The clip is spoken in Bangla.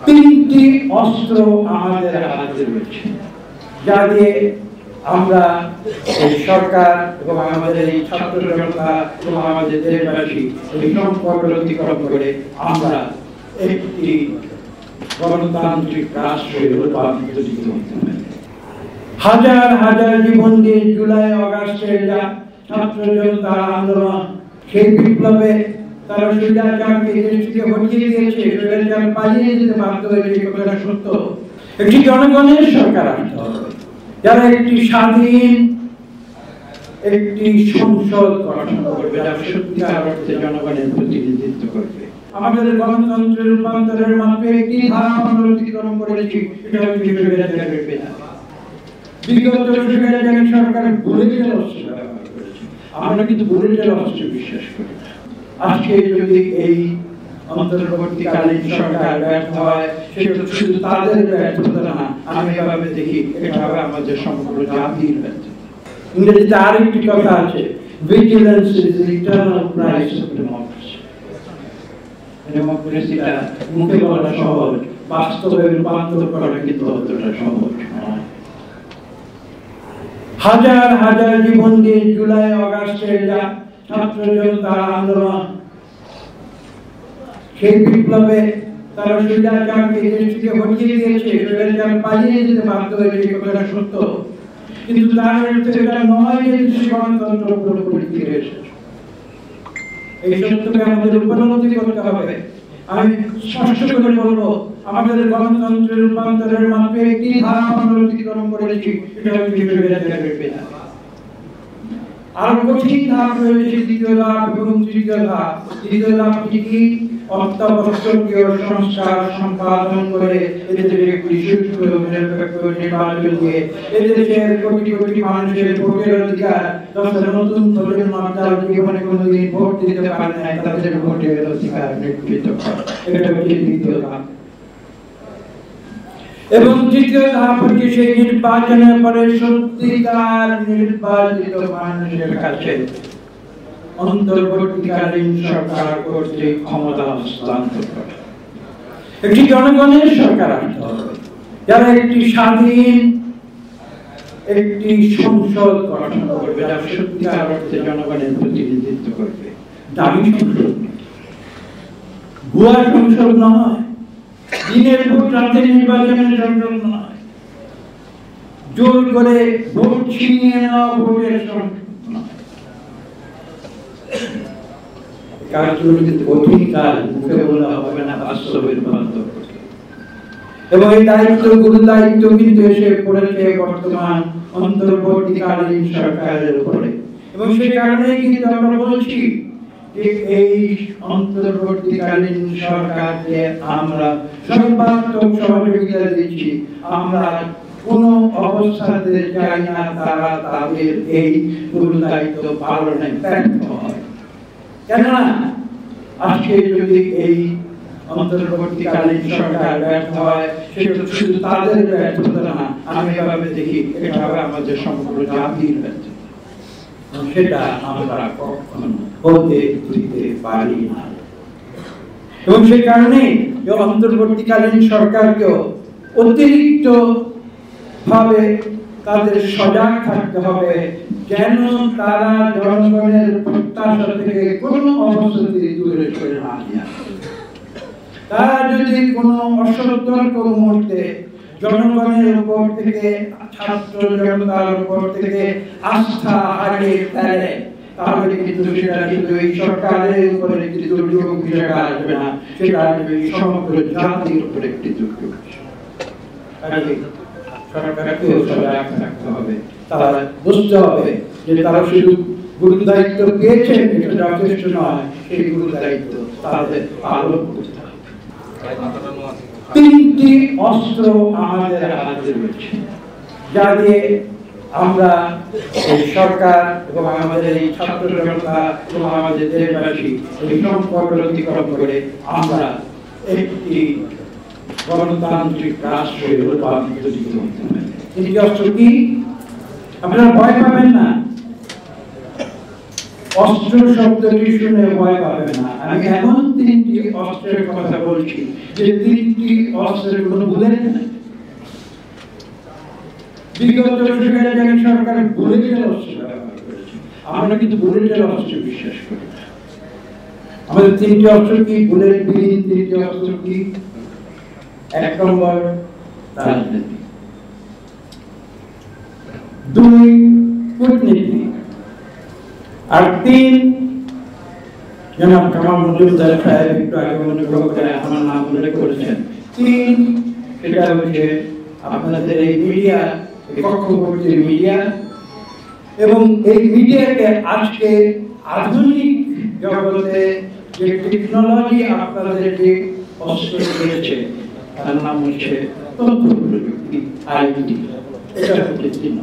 তিনটি অস্ত্র আমাদের হাতে রয়েছে, যা দিয়ে আমরা এই সরকার এবং আমাদের এই ছাত্র জনতা এবং আমাদের দেশবাসী এই সংকট অতিক্রম করে আমরা একটি গণতান্ত্রিক রাষ্ট্রে রূপান্তরিত হতে পারি। হাজার হাজার জীবন দিয়ে জুলাই আগস্টের ছাত্র জনতার আন্দোলন, সেই বিপ্লবে তারা স্বৈরাচারকে দেশ থেকে হটিয়ে দিয়েছে, স্বৈরাচার পালিয়ে যেতে বাধ্য হয়েছে, এই কথাটা সত্য। একটি জনগণের সরকার আসতে হবে, যারা একটি স্বাধীন একটি সংসদ গঠন করবে, যারা সত্যিকার অর্থে জনগণের প্রতিনিধিত্ব করবে। আমাদের গণতন্ত্রের রূপান্তরের মাত্র একটি ধারা আমরা অতিক্রম করেছি, এটা হচ্ছে স্বৈরাচারের বেদা। বিগত স্বৈরাচারী সরকার বুলেটের অস্ত্র ব্যবহার করেছে, আমরা কিন্তু বুলেটের অস্ত্রে বিশ্বাস করি। আজকে যদি এই অন্তর্বর্তীকালীন সরকার ব্যর্থ হয়, সেটা শুধু তাদের ব্যর্থতা না, আমি এভাবে দেখি এটা হবে আমাদের সমগ্র জাতির ব্যর্থতা। ইংরেজিতে আরেকটি কথা আছে, vigilance is the eternal price of democracy. ডেমোক্রেসিটা মুখে বলা সহজ, বাস্তবে রূপান্তর করা কিন্তু অতটা সহজ নয়। হাজার হাজার জীবন দিয়ে জুলাই আগস্টের ছাত্র জনতার আন্দোলন, সেই বিপ্লবে তারা স্বৈরাচারকে দেশ থেকে হটিয়ে দিয়েছে, স্বৈরাচার পালিয়ে যেতে বাধ্য হয়েছে, এই কথাটা সত্য। কিন্তু তার এটা নয় যে গণতন্ত্র পুরোপুরি ফিরে এসেছে। এই সত্যকে আমাদের উপলব্ধি করতে হবে। আমি স্পষ্ট করে বলবো, আমাদের গণতন্ত্রের রূপান্তরের মাত্র একটি ধারা আমরা অতিক্রম করেছি, এটা হচ্ছে স্বৈরাচারের বেদা। আর কঠিন ধাপ রয়েছে দ্বিতীয় ধাপ এবং তৃতীয় ধাপ। দ্বিতীয় ধাপটি কি? অত্যাবশ্যকীয় সংস্কার সম্পাদন করে এদেশের একটি সুষ্ঠু নিরপেক্ষ নির্বাচন দিয়ে এদেশের কোটি কোটি মানুষের ভোটের অধিকার, তথা নতুন প্রজন্ম যারা জীবনে কোনোদিন ভোট দিতে পারে না, তাদের ভোটের অধিকার নিশ্চিত করা, এটা হচ্ছে দ্বিতীয় ধাপ। এবং তৃতীয় ধাপ হচ্ছে সেই নির্বাচনের পরে সত্যিকার নির্বাচিত মানুষের কাছে অন্তর্বর্তীকালীন সরকার কর্তৃক ক্ষমতা হস্তান্তর করা। একটি জনগণের সরকার আসতে হবে, যারা একটি স্বাধীন একটি সংসদ গঠন করবে, যারা সত্যিকার অর্থে জনগণের প্রতিনিধিত্ব করবে। দাবি সংসদ, ভুয়া সংসদ নয়, দিনের ভোট রাতের নির্বাচনের সংসদ নয়, জোর করে ভোট ছিনিয়ে নেওয়া ভোটের সংসদ নয়। কাজগুলোকে কঠিন কাজ, মুখে বলা হবে না, বাস্তবে রূপান্তর করতে। এবং এই দায়িত্ব, গুরু দায়িত্ব কিন্তু এসে পড়েছে বর্তমান অন্তর্বর্তীকালীন সরকারের উপরে। এবং সেই কারণেই কিন্তু আমরা বলছি যে এই অন্তর্বর্তীকালীন সরকারকে আমরা সর্বাত্মক সহযোগিতা দিচ্ছি। আমরা কোন অবস্থাতে চাই না তারা তাদের এই গুরু দায়িত্ব পালনে ব্যর্থ হয়। কেননা আজকে যদি এই অন্তর্বর্তীকালীন সরকার ব্যর্থ হয়, সেটা শুধু তাদের ব্যর্থতা না, আমি এভাবে দেখি এটা হবে আমাদের সমগ্র জাতির ব্যর্থতা। সেটা আমরা কখনো হতে দিতে পারি না। এবং সেই কারণে অন্তর্বর্তীকালীন সরকারকেও অতিরিক্ত ভাবে তাদের সজাগ থাকতে হবে, যেন তারা জনগণের প্রত্যাশা থেকে কোনো অবস্থাতে দূরে সরে না যায়। তারা যদি কোনো অসতর্ক মুহূর্তে জনগণের উপর থেকে, ছাত্র জনতার উপর থেকে আস্থা হারিয়ে ফেলে, তাহলে কিন্তু সেটা কিন্তু এই সরকারের উপরে একটি দুর্যোগ হিসেবে আসবে না, সেটা আসবে সমগ্র জাতির উপরে একটি দুর্যোগ। সরকারকেও সজাগ থাকতে হবে, তারা বুঝতে হবে যে তারা শুধু গুরু দায়িত্ব পেয়েছেন, এটা যথেষ্ট নয়, সেই গুরু দায়িত্ব তাদের পালন করতে হবে। তিনটি অস্ত্র আমাদের হাতে রয়েছে, যা দিয়ে আমরা এই সরকার এবং আমাদের এই ছাত্র জনতা এবং আমাদের দেশবাসী এই সংকট অতিক্রম করে আমরা একটি গণতান্ত্রিক রাষ্ট্রে রূপান্তরিত হতে পারি। তিনটি অস্ত্র কি? আপনারা ভয় পাবেন না। অস্ত্র শব্দটি শুনে ভয় পাবে না। আমি এমন তিনটি অস্ত্রের কথা বলছি যে তিনটি অস্ত্রের কোনো বুলেট নাই। বিগত স্বৈরাচারী সরকার বুলেটের অস্ত্র ব্যবহার করেছে, আমরা কিন্তু বুলেটের অস্ত্র বিশ্বাস করি না। আমাদের তিনটি অস্ত্র কি? বুলেট বিহীন তিনটি অস্ত্র কি? এক নম্বর রাজনীতি, দুই কূটনীতি, আর তিন জনাব কামাল মজুমদার সাহেব একটু আগে অনুগ্রহ করে আমার নাম উল্লেখ করেছেন, তিন সেটা হচ্ছে আপনাদের এই মিডিয়া, পক্ষবর্তী মিডিয়া, এবং এই মিডিয়াকে আজকে আধুনিক জগতে যে টেকনোলজি আপনাদেরকে অস্ত্র দিয়েছে তার নাম হচ্ছে তথ্য প্রযুক্তি, আইটি। এটা হচ্ছে তিন।